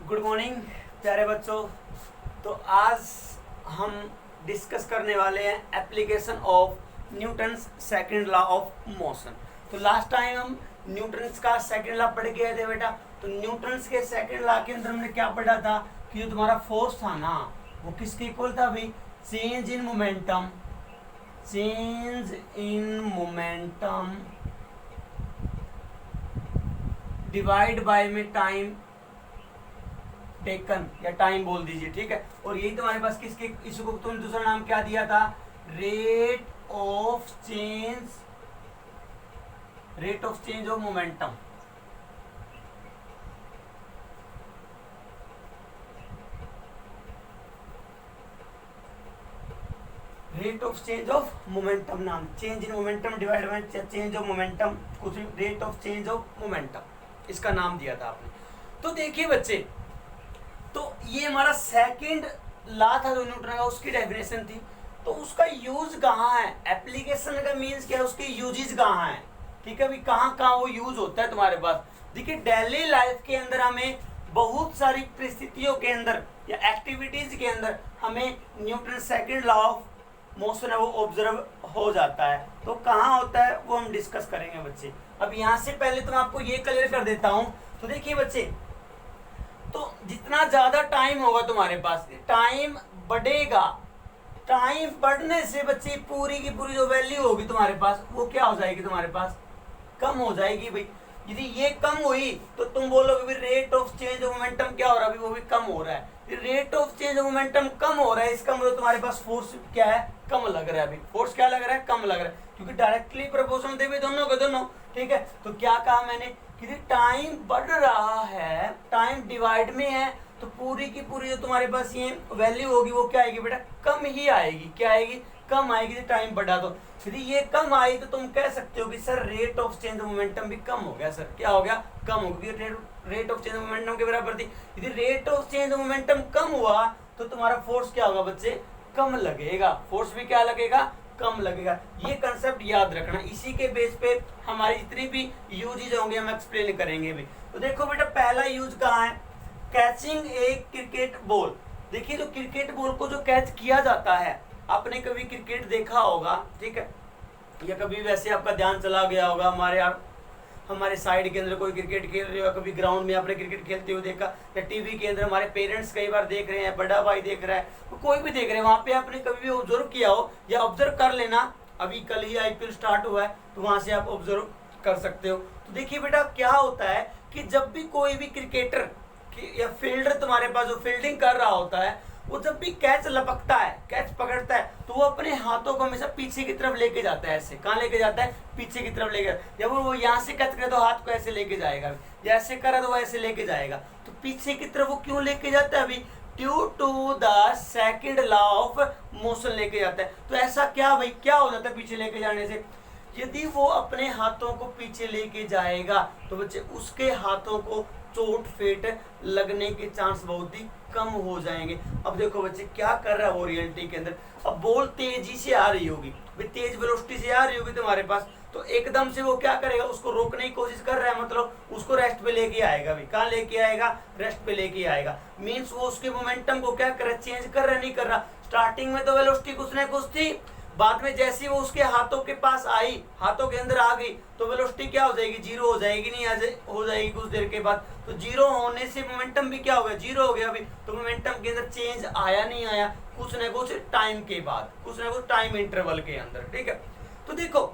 Good morning प्यारे बच्चों। तो आज हम डिस्कस करने वाले हैं application of Newton's second law of motion. तो लास्ट टाइम हम न्यूटन्स का सेकंड लॉ पढ़ के आए थे बेटा। तो न्यूटन्स के सेकंड लॉ के अंदर हमने क्या पढ़ा था कि जो तुम्हारा फोर्स था ना वो किसके इक्वल था भाई? Change in momentum, change in momentum divide bye में टाइम टेकन, या टाइम बोल दीजिए, ठीक है। और यही तुम्हारे पास किसके, इसको तुमने दूसरा नाम क्या दिया था? Rate of change, rate of change of momentum. Rate of change of momentum नाम, change in momentum divide by change of momentum, कुछ rate of change of momentum, इसका नाम दिया था आपने। तो देखिए बच्चे, तो ये हमारा सेकंड लॉ था जो न्यूटन का, उसकी डेफिनेशन थी। तो उसका यूज कहाँ है? एप्लीकेशन का मीन्स क्या है, उसके यूजेस कहाँ है, ठीक है भाई, कहाँ कहाँ वो यूज होता है तुम्हारे पास। देखिए डेली लाइफ के अंदर हमें बहुत सारी परिस्थितियों के अंदर या एक्टिविटीज के अंदर हमें Newton second law of motion है वो ऑब्जर्व हो जाता है। तो कहाँ होता है वो हम डिस्कस करेंगे बच्चे। अब यहाँ से पहले तो मैं आपको ये क्लियर कर देता हूँ। तो देखिए बच्चे, तो जितना ज्यादा टाइम होगा तुम्हारे पास, टाइम बढ़ेगा, टाइम बढ़ने से बच्चे पूरी की पूरी जो वैल्यू होगी तुम्हारे पास वो क्या हो जाएगी? तुम्हारे पास कम हो जाएगी भाई। यदि ये कम हुई तो तुम बोलोगे rate of change of momentum क्या हो रहा है? अभी वो भी कम हो रहा है। Rate of change of momentum कम हो रहा है, इसका मतलब तुम्हारे पास फोर्स क्या है? कम लग रहा है। अभी फोर्स क्या लग रहा है? कम लग रहा है, क्योंकि डायरेक्टली प्रोपोर्शनल थे भी दोनों के दोनों, ठीक है। तो क्या कहा मैंने कि टाइम बढ़ रहा है, टाइम डिवाइड में है, तो पूरी की पूरी जो तुम्हारे पास ये वैल्यू होगी वो क्या आएगी बेटा? कम ही आएगी। क्या आएगी? कम आएगी। टाइम बढ़ा दो, यदि ये कम आई तो तुम कह सकते हो कि sir rate of change of momentum भी कम हो गया। सर क्या हो गया? कम हो गया। Rate of change of momentum के बराबर थी। यदि rate of change of momentum कम हुआ तो तुम्हारा फोर्स क्या होगा बच्चे? कम लगेगा। फोर्स भी क्या लगेगा? कम लगेगा। ये कंसेप्ट याद रखना, इसी के बेस पे हमारी जितनी भी यूजेज होंगे हम एक्सप्लेन करेंगे भी। तो देखो बेटा, पहला यूज कहाँ है? कैचिंग ए क्रिकेट बॉल। देखिए, जो क्रिकेट बॉल को जो कैच किया जाता है, आपने कभी क्रिकेट देखा होगा, ठीक है, या कभी वैसे आपका ध्यान चला गया होगा हमारे साइड के अंदर कोई क्रिकेट खेल रहे हो, कभी ग्राउंड में आपने क्रिकेट खेलते हुए देखा, या टीवी के अंदर हमारे पेरेंट्स कई बार देख रहे हैं, बड़ा भाई देख रहा है, तो कोई भी देख रहे हैं, वहां पे आपने कभी भी ऑब्जर्व किया हो या ऑब्जर्व कर लेना। अभी कल ही आईपीएल स्टार्ट हुआ है तो वहां से आप ऑब्जर्व कर सकते हो। तो देखिए बेटा, क्या होता है कि जब भी कोई भी क्रिकेटर या फील्डर तुम्हारे पास जो फील्डिंग कर रहा होता है, वो जब भी कैच लपकता है, कैच पकड़ता है, तो वो अपने हाथों को हमेशा पीछे की तरफ लेके जाता है। ऐसे कहाँ लेके जाता है? पीछे की तरफ लेके। जब वो यहाँ से कैच करे तो हाथ को ऐसे लेके जाएगा, जैसे करा तो वो ऐसे लेके जाएगा। तो पीछे की तरफ वो क्यों लेके जाता है? अभी due to the second law of motion लेके जाता है। तो ऐसा क्या भाई, क्या हो जाता है पीछे लेके जाने से? यदि वो अपने हाथों को पीछे लेके जाएगा तो बच्चे उसके हाथों को चोट फेट लगने के चांस बहुत ही कम हो जाएंगे। अब देखो बच्चे, क्या कर रहा है वो रियलिटी के अंदर, अब बॉल तेजी से आ रही होगी, तेज वेलोसिटी से आ रही होगी तुम्हारे पास, तो एकदम से वो क्या करेगा? उसको रोकने की कोशिश कर रहा है, मतलब उसको रेस्ट पे लेके आएगा। भी कहाँ लेके आएगा? रेस्ट पे लेके आएगा। मीन्स वो उसके मोमेंटम को क्या कर रहा है? चेंज कर रहा, नहीं कर रहा। स्टार्टिंग में तो वेलोसिटी कुछ ना कुछ थी, बाद में जैसे वो उसके हाथों के पास आई, हाथों के अंदर आ गई, तो वेलोसिटी क्या हो जाएगी? जीरो हो जाएगी। नहीं हो जाएगी कुछ देर के बाद। तो जीरो होने से मोमेंटम भी क्या हो गया? जीरो हो गया। अभी तो मोमेंटम के अंदर चेंज आया नहीं आया? कुछ ना कुछ टाइम के बाद, कुछ ना कुछ टाइम इंटरवल के अंदर, ठीक है। तो देखो,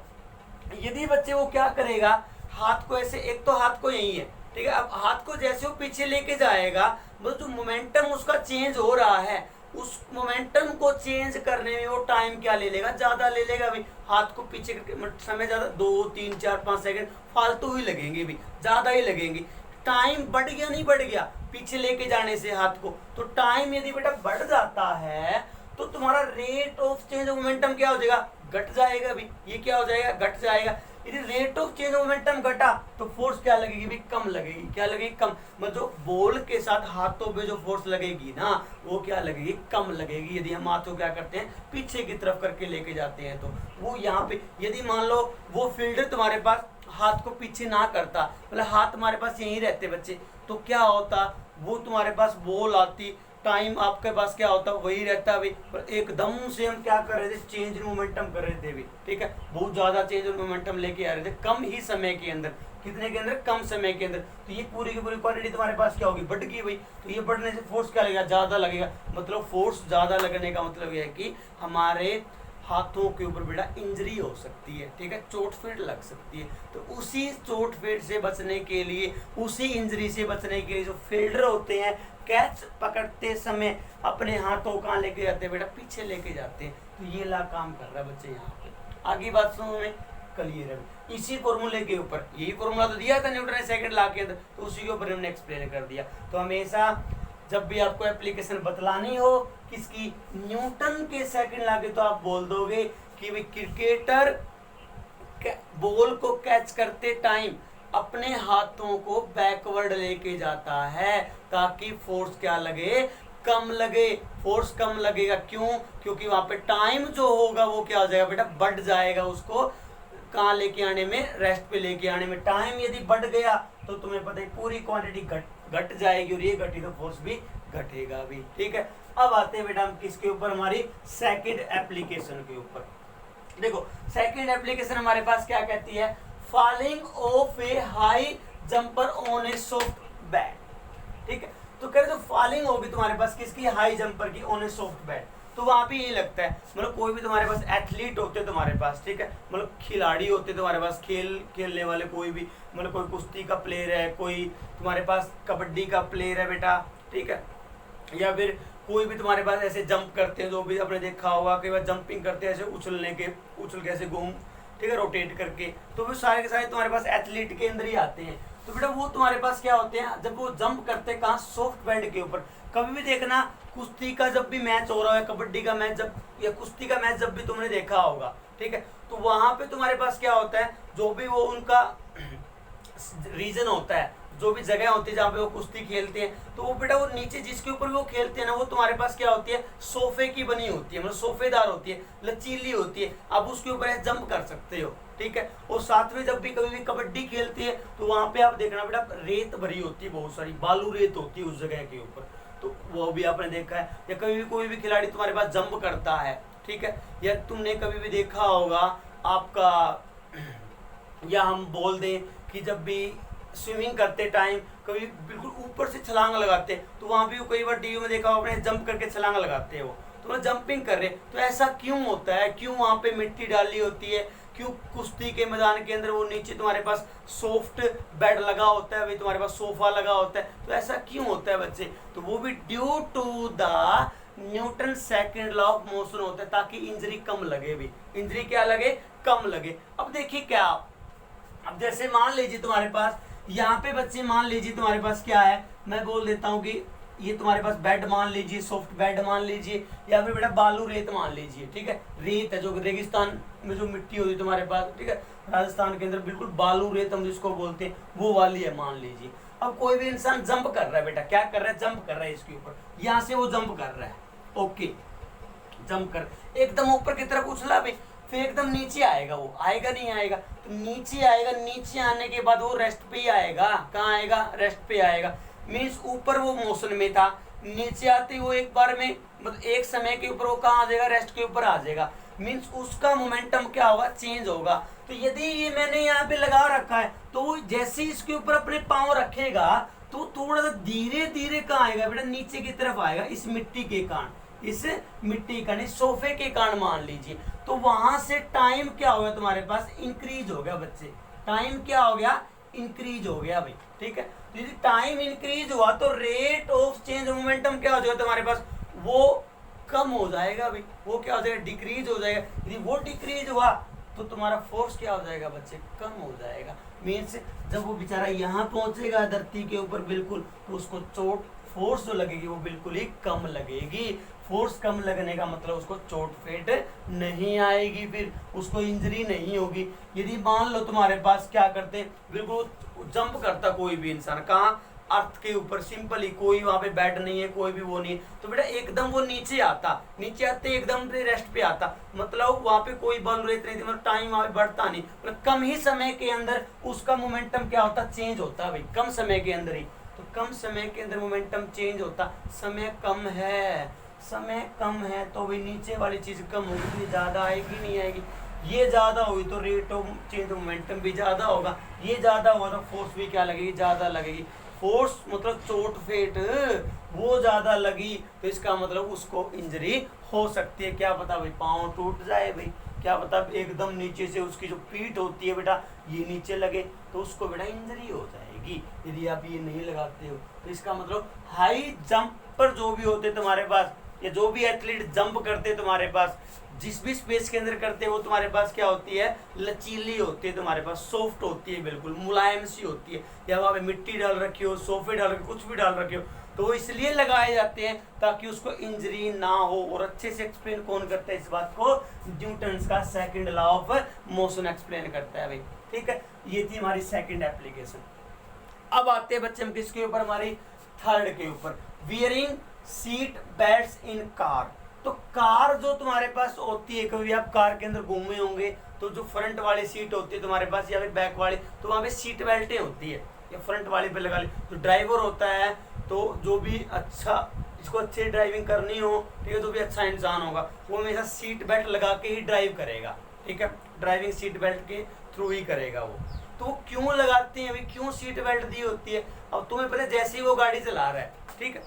यदि बच्चे वो क्या करेगा, हाथ को ऐसे, एक तो हाथ को यही है, ठीक है, अब हाथ को जैसे वो पीछे लेके जाएगा, मतलब जो मोमेंटम उसका चेंज हो रहा है, उस मोमेंटम को चेंज करने में वो टाइम क्या ले लेगा? ज्यादा ले लेगा। अभी हाथ को पीछे करके समय ज्यादा, 2 3 4 5 सेकंड फालतू ही लगेंगे, भी ज्यादा ही लगेंगे। टाइम बढ़ गया, नहीं बढ़ गया पीछे लेके जाने से हाथ को? तो टाइम यदि बेटा बढ़ जाता है तो तुम्हारा rate of change of momentum क्या हो जाएगा? घट जाएगा। अभी ये क्या हो जाएगा? घट जाएगा। यदि rate of change of momentum घटा तो फोर्स क्या लगेगी? भी कम लगेगी। क्या लगेगी? कम। मतलब जो बॉल के साथ हाथों पे जो फोर्स लगेगी ना, वो क्या लगेगी? कम लगेगी। यदि हम हाथों क्या करते हैं? पीछे की तरफ करके लेके जाते हैं। तो वो यहाँ पे यदि मान लो वो फील्डर तुम्हारे पास हाथ को पीछे ना करता, मतलब हाथ तुम्हारे पास यहीं रहते बच्चे, तो क्या होता, वो तुम्हारे पास बॉल आती, टाइम आपके पास क्या होता वही रहता भाई, पर एकदम से हम क्या कर रहे थे, चेंज इन मोमेंटम कर रहे थे भी, ठीक है, बहुत ज्यादा चेंज इन मोमेंटम लेके आ रहे थे कम ही समय के अंदर। कितने के अंदर, कम समय के अंदर। तो ये पूरी की पूरी क्वांटिटी तुम्हारे पास क्या होगी, बढ़ गई भाई। तो ये बढ़ने से फोर्स क्या लगेगा, ज्यादा लगेगा, मतलब फोर्स ज्यादा लगने का मतलब यह है कि हमारे हाथों के ऊपर बेटा इंजरी हो सकती है, ठीक है, चोट फेट लग सकती है। तो उसी चोट फेट से बचने के लिए, उसी इंजरी से बचने के लिए जो फील्डर होते हैं, कैच पकड़ते समय अपने हाथों कहाँ लेके जाते हैं बेटा, पीछे लेके जाते हैं। तो ये ला काम कर रहा है बच्चे यहाँ पे। आगे बात सुनो में क्लियर है। इसी फॉर्मूले के ऊपर, यही फॉर्मूला तो दिया था न्यूटन ने सेकंड लॉ के अंदर, तो उसी के ऊपर हमने एक्सप्लेन कर दिया। तो हमेशा जब भी आपको एप्लीकेशन बतलानी हो किसकी, न्यूटन के सेकंड लॉ के, तो आप बोल दोगे कि भाई क्रिकेटर बॉल को कैच करते टाइम अपने हाथों को बैकवर्ड लेके जाता है ताकि फोर्स क्या लगे, कम लगे। फोर्स कम लगेगा, क्यों, क्योंकि वहां पे टाइम जो होगा वो क्या हो जाएगा बेटा, बढ़ जाएगा। उसको कहाँ लेके आने में, रेस्ट पे लेके आने में टाइम यदि बढ़ गया तो तुम्हें पता है पूरी क्वांटिटी घट जाएगी, और ये घटी तो फोर्स भी घटेगा भी, ठीक है। अब आते हैं बेटा हम किसके ऊपर, हमारी सेकंड एप्लीकेशन के ऊपर। देखो सेकंड एप्लीकेशन हमारे पास क्या कहती है, falling of A high jumper on A soft bat, ठीक है। तो कह रहे जो फॉलिंग होगी तुम्हारे पास किसकी, हाई जंपर की ऑन ए सॉफ्ट बैट, तो वहां पे ये लगता है, मतलब कोई भी तुम्हारे पास एथलीट होते तुम्हारे पास, ठीक है, मतलब खिलाड़ी होते तुम्हारे पास, खेलने वाले कोई भी, मतलब कोई कुश्ती का प्लेयर है, कोई तुम्हारे पास कबड्डी का प्लेयर है बेटा, ठीक है, या फिर कोई भी तुम्हारे पास ऐसे जंप करते हैं, जो भी आपने देखा होगा कई बार जंपिंग करते हैं ऐसे उछल के ऐसे घूम, ठीक है, रोटेट करके, तो वो सारे के सारे तुम्हारे पास एथलीट के अंदर ही आते हैं। तो बेटा वो तुम्हारे पास क्या होते हैं, जब वो जंप करते हैं कहाँ, सॉफ्ट बैट के ऊपर। कभी भी देखना कुश्ती का जब भी मैच हो रहा है, कबड्डी का मैच जब, या कुश्ती का मैच जब भी तुमने देखा होगा, ठीक है, तो वहां पे तुम्हारे पास क्या होता है, जो भी वो उनका रीजन होता है, जो भी जगह होती है जहाँ पे वो कुश्ती खेलते हैं, तो वो बेटा वो नीचे जिसके ऊपर वो खेलते हैं ना, वो तुम्हारे पास क्या होती है, सोफे की बनी होती है, मतलब सोफेदार होती है, लचीली होती है, आप उसके ऊपर जंप कर सकते हो, ठीक है। और साथ में जब भी कभी भी कबड्डी खेलती है तो वहां पे आप देखना बेटा रेत भरी होती है, बहुत सारी बालू रेत होती है उस जगह के ऊपर, तो वो भी आपने देखा है। या कभी भी कोई भी खिलाड़ी तुम्हारे पास जंप करता है, ठीक है, या तुमने कभी भी देखा होगा आपका, या हम बोल दें कि जब भी स्विमिंग करते टाइम कभी बिल्कुल ऊपर से छलांग लगाते हैं, तो वहां भी कई बार टीवी में देखा होगा आपने, जंप करके छलांग लगाते हैं, वो तो जंपिंग कर रहे हैं। तो ऐसा क्यों होता है, क्यों वहां पे मिट्टी डाली होती है, क्यों कुश्ती के मैदान के अंदर वो नीचे तुम्हारे पास सॉफ्ट बेड लगा होता है, भाई तुम्हारे पास सोफा लगा होता है, तो ऐसा क्यों होता है बच्चे, तो वो भी due to the Newton second law of motion होता है, ताकि इंजरी कम लगे भी, इंजरी क्या लगे, कम लगे। अब देखिए क्या, अब जैसे मान लीजिए तुम्हारे पास यहाँ पे बच्चे, मान लीजिए तुम्हारे पास क्या है, मैं बोल देता हूँ कि ये तुम्हारे पास बेड मान लीजिए, सॉफ्ट बेड मान लीजिए, या फिर बेटा बालू रेत मान लीजिए, ठीक है, रेत है जो रेगिस्तान में जो मिट्टी होती है तुम्हारे पास, ठीक है, राजस्थान के अंदर बिल्कुल बालू रेत हम जिसको बोलते हैं वो वाली है मान लीजिए। अब कोई भी इंसान जंप कर रहा है बेटा, क्या कर रहा है, जंप कर रहा है इसके ऊपर, यहाँ से वो जंप कर रहा है, ओके, जंप कर एकदम ऊपर की तरफ उछला भी, फिर एकदम नीचे आएगा, वो आएगा नहीं आएगा, तो नीचे आएगा, नीचे आने के बाद वो रेस्ट पे ही आएगा, कहाँ आएगा, रेस्ट पे आएगा, मीन्स ऊपर वो मोशन में था, नीचे आते वो एक बार में, मतलब एक समय के ऊपर वो कहाँ आ जाएगा, रेस्ट के ऊपर आ जाएगा, मीन्स उसका मोमेंटम क्या होगा, चेंज होगा। तो यदि ये मैंने यहाँ पे लगा रखा है, तो वो जैसे इसके ऊपर अपने पाँव रखेगा तो थोड़ा सा धीरे धीरे कहाँ आएगा बेटा, नीचे की तरफ आएगा, इस मिट्टी के कारण, इस मिट्टी का नहीं, सोफे के कारण मान लीजिए, तो वहां से टाइम क्या हो गया तुम्हारे पास, इंक्रीज हो गया बच्चे, टाइम क्या हो गया, इंक्रीज हो गया भाई, ठीक है। तो यदि टाइम इंक्रीज हुआ तो रेट ऑफ चेंज मोमेंटम क्या हो जाएगा तुम्हारे पास, वो कम हो जाएगा भाई, वो क्या हो जाएगा, डिक्रीज हो जाएगा। यदि वो डिक्रीज हुआ तो तुम्हारा फोर्स क्या हो जाएगा बच्चे, कम हो जाएगा। मीन्स जब वो बेचारा यहाँ पहुंचेगा धरती के ऊपर बिल्कुल, तो उसको चोट, फोर्स जो लगेगी वो बिल्कुल ही कम लगेगी। फोर्स कम लगने का मतलब उसको चोट फेट नहीं आएगी, फिर उसको इंजरी नहीं होगी। यदि मान लो तुम्हारे पास क्या करते, बिल्कुल जंप करता कोई भी इंसान, कहाँ, अर्थ के ऊपर सिंपली, कोई वहां पे बेड नहीं है, कोई भी वो नहीं है, तो बेटा एकदम वो नीचे आते एकदम से रेस्ट पे आता, मतलब वहां पे कोई बल रहती नहीं थी, मतलब टाइम वहां पे बढ़ता नहीं, मतलब कम ही समय के अंदर उसका मोमेंटम क्या होता, चेंज होता भाई, कम समय के अंदर ही। तो कम समय के अंदर मोमेंटम चेंज होता, समय कम है तो भी नीचे वाली चीज कम होगी, ज्यादा आएगी नहीं आएगी, ये ज्यादा होगी तो rate of change of momentum भी ज्यादा होगा, ये ज्यादा होगा तो फोर्स भी क्या लगेगी, ज्यादा लगेगी। फोर्स मतलब चोट फेट वो ज्यादा लगी तो इसका मतलब उसको इंजरी हो सकती है, क्या पता भाई पाँव टूट जाए भाई, क्या पता एकदम नीचे से उसकी जो पीठ होती है बेटा ये नीचे लगे तो उसको बेटा इंजरी हो जाएगी यदि आप ये नहीं लगाते हो। तो इसका मतलब हाई जंप पर जो भी होते तुम्हारे पास, या जो भी एथलीट जंप करते तुम्हारे पास, जिस भी स्पेस के अंदर करते हैं वो तुम्हारे पास क्या होती है, लचीली होती है, तुम्हारे पास सॉफ्ट होती है, बिल्कुल मुलायम सी होती है, या वहाँ पे मिट्टी डाल रखी हो, सोफे डाल रखे, कुछ भी डाल रखे हो, तो वो इसलिए लगाए जाते हैं ताकि उसको इंजरी ना हो। और अच्छे से एक्सप्लेन कौन करता है इस बात को, न्यूटन का second law of motion explain करता है भाई, ठीक है। ये थी हमारी सेकंड एप्लीकेशन। अब आते हैं बच्चे हम किसके ऊपर, हमारी थर्ड के ऊपर, वियरिंग सीट बेल्ट्स इन कार। तो कार जो तुम्हारे पास होती है, कभी आप कार के अंदर घूमे होंगे तो जो फ्रंट वाली सीट होती है तुम्हारे पास या फिर बैक वाली, तो वहाँ पे सीट बेल्टें होती है, या फ्रंट वाले पे लगा ली, तो ड्राइवर होता है, तो जो भी अच्छा जिसको अच्छी ड्राइविंग करनी हो, ठीक है, जो भी अच्छा इंसान होगा वो हमेशा सीट बेल्ट लगा के ही ड्राइव करेगा, ठीक है, ड्राइविंग सीट बेल्ट के थ्रू ही करेगा वो। तो वो क्यों लगाते हैं अभी, क्यों सीट बेल्ट दी होती है, अब तुम्हें पता है जैसे ही वो गाड़ी चला रहा है, ठीक है,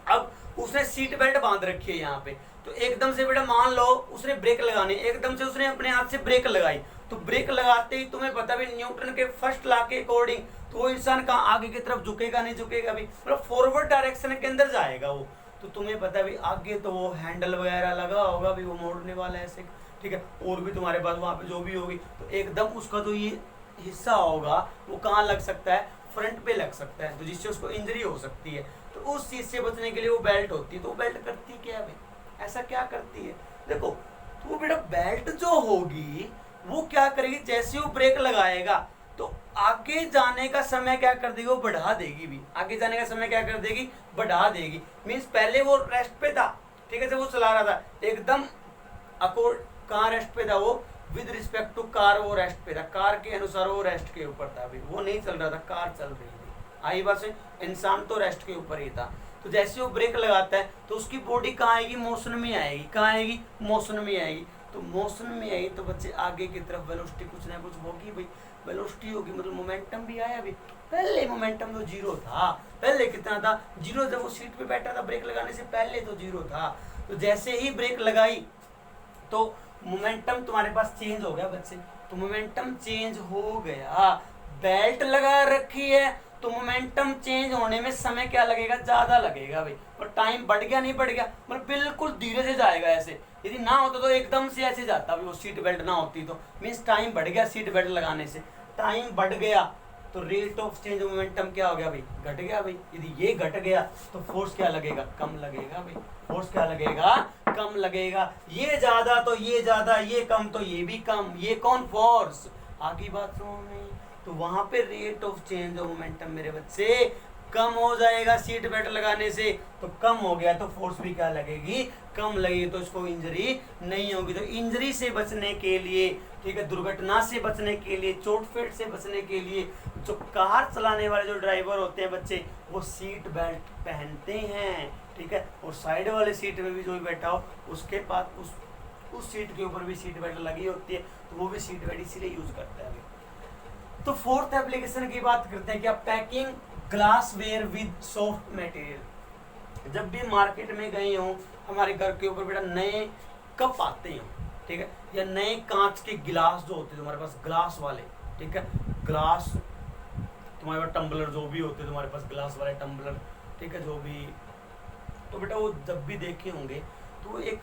अब उसने सीट बेल्ट बांध रखी है यहाँ पे, तो एकदम से बेटा मान लो उसने ब्रेक लगानी, एकदम से उसने अपने हाथ से ब्रेक लगाई, तो ब्रेक लगाते ही तुम्हें पता भी न्यूटन के फर्स्ट लॉ के अकॉर्डिंग तो वो इंसान कहाँ आगे की तरफ झुकेगा, नहीं झुकेगा भी, मतलब फॉरवर्ड डायरेक्शन के अंदर जाएगा वो। तो तुम्हें पता भी आगे तो वो हैंडल वगैरह लगा होगा भी, वो मोड़ने वाला है ऐसे, ठीक है, और भी तुम्हारे पास वहाँ पे जो भी होगी, तो एकदम उसका जो ये हिस्सा होगा वो कहाँ लग सकता है, फ्रंट पे लग सकता है, तो जिससे उसको इंजरी हो सकती है। तो उस चीज से बचने के लिए वो बेल्ट होती है। तो वो बेल्ट करती क्या है भाई, ऐसा क्या करती है, देखो, तो वो बेटा बेल्ट जो होगी वो क्या करेगी, जैसे वो ब्रेक लगाएगा तो आगे जाने का समय क्या कर देगी, वो बढ़ा देगी भी, आगे जाने का समय क्या कर देगी, बढ़ा देगी। मीन्स पहले वो रेस्ट पे था, ठीक है, जब वो चला रहा था एकदम अकॉर्ड, कहाँ रेस्ट पे था वो, विद रिस्पेक्ट टू कार वो रेस्ट पे था, कार के अनुसार वो रेस्ट के ऊपर था, अभी वो नहीं चल रहा था, कार चल रही थी, आई बात से, इंसान तो रेस्ट के ऊपर ही था। तो जैसे वो ब्रेक लगाता है तो उसकी बॉडी कहाँ आएगी, मोशन में आएगी, कहाँ आएगी, मोशन में आएगी। तो मोशन में आई तो बच्चे आगे की तरफ वेलोसिटी कुछ ना कुछ होगी भाई, वेलोसिटी होगी मतलब मोमेंटम भी आया भाई। पहले मोमेंटम तो जीरो था, पहले कितना था, जीरो, जब वो सीट पे बैठा था ब्रेक लगाने से पहले तो जीरो था। तो जैसे ही ब्रेक लगाई तो मोमेंटम तुम्हारे पास चेंज हो गया बच्चे, तो मोमेंटम चेंज हो गया, बेल्ट लगा रखी है तो मोमेंटम चेंज होने में समय क्या लगेगा, ज्यादा लगेगा भाई, और टाइम बढ़ गया नहीं बढ़ गया, मतलब बिल्कुल धीरे से जाएगा ऐसे, यदि ना होता तो एकदम से ऐसे जाता भाई, वो सीट बेल्ट ना होती तो, मीन्स टाइम बढ़ गया सीट बेल्ट लगाने से, टाइम बढ़ गया तो rate of change of momentum क्या हो गया भाई, घट गया भाई। यदि ये घट गया तो फोर्स क्या लगेगा, कम लगेगा भाई, फोर्स क्या लगेगा, कम लगेगा। ये ज्यादा तो ये ज्यादा, ये कम तो ये भी कम, ये कौन, फोर्स। आगे बात समझ में, तो वहां पे rate of change of momentum मेरे बच्चे कम हो जाएगा सीट बेल्ट लगाने से, तो कम हो गया तो फोर्स भी क्या लगेगी, कम लगेगी, तो इसको इंजरी नहीं होगी। तो इंजरी से बचने के लिए, ठीक है, दुर्घटना से बचने के लिए, चोट-फेट से बचने के लिए जो कार चलाने वाले जो ड्राइवर होते हैं बच्चे, वो सीट बेल्ट पहनते हैं, ठीक है, और साइड वाले सीट में भी जो भी बैठा हो उसके पास उस सीट के ऊपर भी सीट बेल्ट लगी होती है, तो वो भी सीट बेल्ट इसीलिए यूज करता है। तो फोर्थ एप्लीकेशन की बात करते हैं, क्या, packing glassware with soft material. जब भी मार्केट में गए हो, हमारे घर के ऊपर बेटा नए कप आते हैं, ठीक है, या नए कांच के गिलास जो होते हैं तुम्हारे पास, ग्लास वाले, ठीक है, ग्लास तुम्हारे पास, टम्बलर जो भी होते हैं तुम्हारे पास, ग्लास वाले टम्बलर, ठीक है, जो भी, तो बेटा वो जब भी देखे होंगे तो एक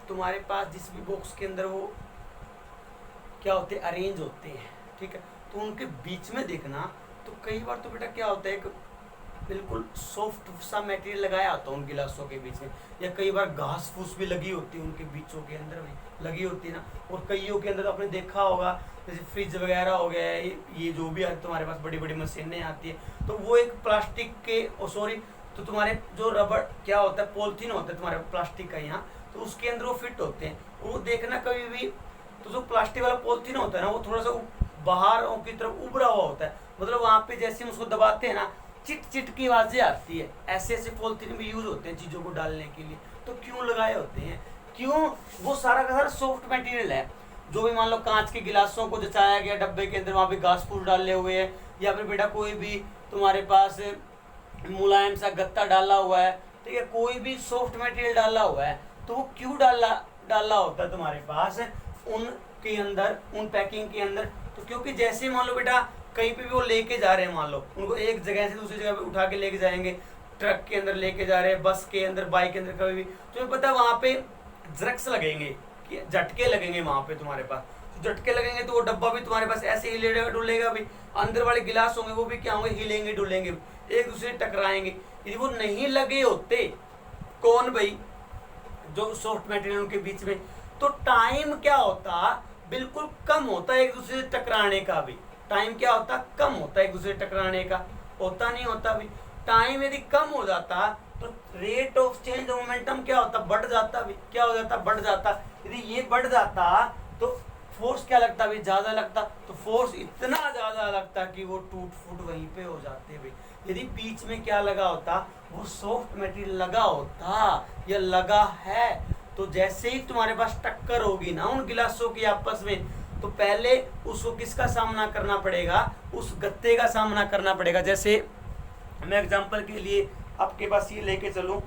तुम्हारे पास जिस भी बॉक्स के अंदर वो क्या होते हैं, अरेंज होते हैं, ठीक है, तो उनके बीच में देखना, तो कई बार तो बेटा क्या होता है, एक बिल्कुल सॉफ्ट सा मटेरियल लगाया होता है उन गिलासों के बीच में, या कई बार घास फूस भी लगी होती है उनके बीचों के अंदर भी लगी होती है ना। और कईयों के अंदर आपने देखा होगा जैसे फ्रिज वगैरह हो गया है, ये जो भी तुम्हारे पास बड़ी बड़ी मशीनें आती है, तो वो एक प्लास्टिक के सॉरी तो तुम्हारे जो रबड़ क्या होता है, पॉलिथीन होता है तुम्हारे प्लास्टिक का यहाँ, तो उसके अंदर वो फिट होते हैं। वो देखना कभी भी तो जो प्लास्टिक वाला पॉलिथीन होता है ना, वो थोड़ा सा बाहर की तरफ उभरा हुआ होता है, मतलब वहाँ पे जैसे हम उसको दबाते हैं ना, चिट चिट की आवाजें आती है। ऐसे ऐसे पॉलिथीन भी यूज होते हैं चीज़ों को डालने के लिए। तो क्यों लगाए होते हैं? क्यों? वो सारा का सारा सॉफ्ट मटेरियल है। जो भी मान लो कांच के गिलासों को जचाया गया डब्बे के अंदर, वहाँ पे घास फूस डाले हुए हैं, या फिर बेटा कोई भी तुम्हारे पास मुलायम सा गत्ता डाला हुआ है, ठीक है, कोई भी सॉफ्ट मटेरियल डाला हुआ है, तो वो क्यों डाला होता है तुम्हारे पास उन के अंदर, उन पैकिंग के अंदर? तो क्योंकि जैसे मान लो बेटा कहीं पे भी वो लेके जा रहे हैं, मान लो उनको एक जगह से दूसरी जगह पे उठा के लेके जाएंगे, ट्रक के अंदर लेके जा रहे हैं, बस के अंदर, बाइक के अंदर, कभी भी तुम्हें पता है वहाँ पे जरक्स लगेंगे, झटके लगेंगे वहाँ पे तुम्हारे पास। तो झटके लगेंगे तो वो डब्बा भी तुम्हारे पास ऐसे हिलेगा डुलेगा भी, अंदर वाले गिलास होंगे वो भी क्या होंगे, हिलेंगे डुलेंगे, एक दूसरे से टकराएंगे। यदि वो नहीं लगे होते, कौन भाई, जो सॉफ्ट मटेरियल के बीच में, तो टाइम क्या होता, बिल्कुल कम होता है एक दूसरे से टकराने का भी। टाइम क्या होता, कम होता है एक दूसरे से टकराने का, होता नहीं होता भी। टाइम यदि कम हो जाता तो rate of change of momentum क्या होता, बढ़ जाता भी। क्या हो जाता, बढ़ जाता। यदि ये बढ़ जाता तो फोर्स क्या लगता भी, ज्यादा लगता। तो फोर्स इतना ज्यादा लगता कि वो टूट फूट वहीं पे हो जाते भाई। यदि बीच में क्या लगा होता, वो सॉफ्ट मटेरियल लगा होता या लगा है, तो जैसे ही तुम्हारे पास टक्कर होगी ना उन गिलासों की आपस में, तो पहले उसको किसका सामना करना पड़ेगा, उस गत्ते का सामना करना पड़ेगा। जैसे मैं एग्जांपल के लिए आपके पास ये लेके चलूं,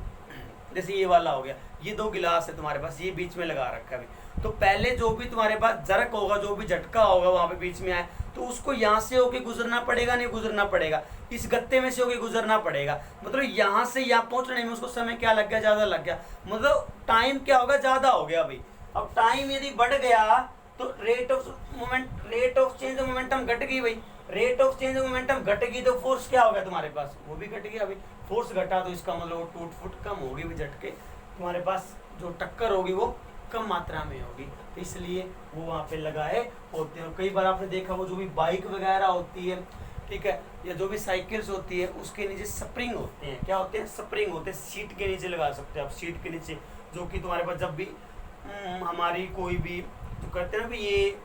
जैसे ये वाला हो गया, ये दो गिलास है तुम्हारे पास, ये बीच में लगा रखा है अभी। तो पहले जो भी तुम्हारे पास जरक होगा, जो भी झटका होगा वहां पे बीच में आए, तो उसको यहाँ से होके गुजरना पड़ेगा, नहीं गुजरना पड़ेगा, इस गत्ते में से होके गुजरना पड़ेगा। मतलब यहाँ से यहाँ पहुंचने में उसको समय क्या लग गया, ज्यादा लग गया, मतलब टाइम क्या होगा, ज्यादा हो गया भाई। अब टाइम यदि बढ़ गया तो rate of change of momentum घट गई भाई। Rate of change of momentum घट गई तो फोर्स क्या हो गया तुम्हारे पास, वो भी घट गया भाई। फोर्स घटा तो इसका मतलब वो टूट फुट कम होगी भी, झटके तुम्हारे पास जो टक्कर होगी वो कम मात्रा में होगी, तो इसलिए वो वहाँ पे लगाए होते हैं। कई बार आपने देखा वो जो भी बाइक वगैरह होती है, ठीक है, या जो भी साइकिल्स होती है, उसके नीचे स्प्रिंग होते हैं। क्या होते हैं, स्प्रिंग होते हैं, सीट के नीचे लगा सकते हैं आप, सीट के नीचे, जो कि तुम्हारे पास जब भी हमारी कोई भी जो कहते हैं ना भी ये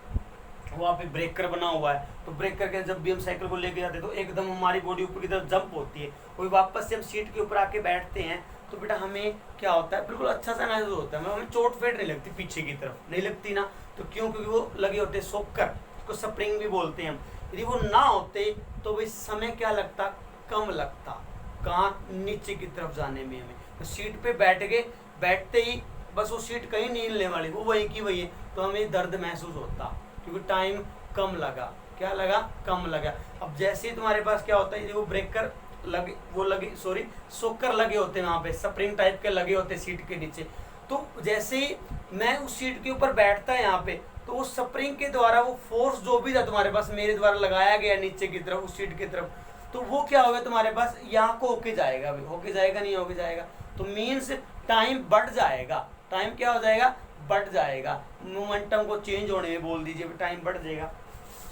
वहाँ पे ब्रेकर बना हुआ है, तो ब्रेकर के जब भी हम साइकिल को लेके जाते हैं तो एकदम हमारी बॉडी ऊपर की तरफ जंप होती है, वही वापस से हम सीट के ऊपर आके बैठते हैं, तो बेटा हमें क्या होता है, बिल्कुल अच्छा सा महसूस होता है, हमें चोट फेट नहीं लगती, पीछे की तरफ नहीं लगती ना। तो क्यों, क्योंकि वो लगे होते हैं सोकर, उसको स्प्रिंग भी बोलते हैं हम। यदि वो ना होते तो भाई समय क्या लगता, कम लगता, कहाँ, नीचे की तरफ जाने में हमें। तो सीट पे बैठ गए, बैठते ही बस वो सीट कहीं नहीं हिलने वाली, वो वहीं की वही है, तो हमें दर्द महसूस होता, क्योंकि टाइम कम लगा। क्या लगा, कम लगा। अब जैसे ही तुम्हारे पास क्या होता है, वो ब्रेकर लगे, वो लगे सॉरी सोकर लगे होते हैं, वहाँ पे स्प्रिंग टाइप के लगे होते हैं सीट के नीचे। तो जैसे ही मैं उस सीट के ऊपर बैठता है यहाँ पे, तो वो स्प्रिंग के द्वारा वो फोर्स जो भी था तुम्हारे पास मेरे द्वारा लगाया गया नीचे की तरफ, उस सीट की तरफ, तो वो क्या होगा तुम्हारे पास, यहाँ को होके जाएगा, होके जाएगा, नहीं होके जाएगा, तो मीन्स टाइम बढ़ जाएगा। टाइम क्या हो जाएगा, बढ़ जाएगा। मोमेंटम को चेंज होने में बोल दीजिए, टाइम बढ़ जाएगा।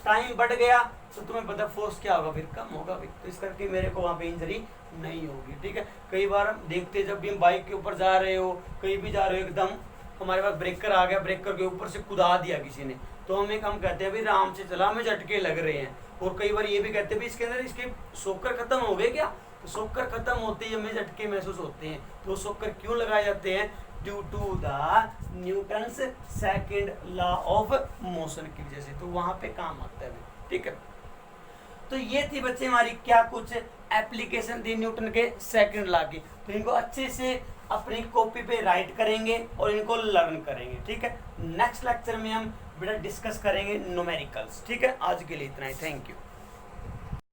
टाइम बढ़ गया तो तुम्हें पता फोर्स क्या होगा, फिर कम होगा फिर, तो इस करके मेरे को वहाँ पे इंजरी नहीं होगी, ठीक है। कई बार देखते जब भी हम बाइक के ऊपर जा रहे हो, कहीं भी जा रहे हो, एकदम हमारे पास ब्रेकर आ गया, ब्रेकर के ऊपर से कुदा दिया किसी ने, तो हमें हम कहते हैं भाई आराम से चला, हमें झटके लग रहे हैं। और कई बार ये भी कहते हैं भाई इसके अंदर इसके शॉकर खत्म हो गए क्या, तो शॉकर खत्म होते ही हमें झटके महसूस होते हैं। तो शॉकर क्यों लगाए जाते हैं, due to the Newton's second law of motion की वजह से, तो वहां पे काम आता है, ठीक है। तो ये थी बच्चे हमारी क्या कुछ एप्लीकेशन थी न्यूटन के सेकंड लॉ की। तो इनको अच्छे से अपनी कॉपी पे राइट करेंगे और इनको लर्न करेंगे, ठीक है। नेक्स्ट लेक्चर में हम बेटा डिस्कस करेंगे न्यूमेरिकल्स, ठीक है। आज के लिए इतना ही, थैंक यू।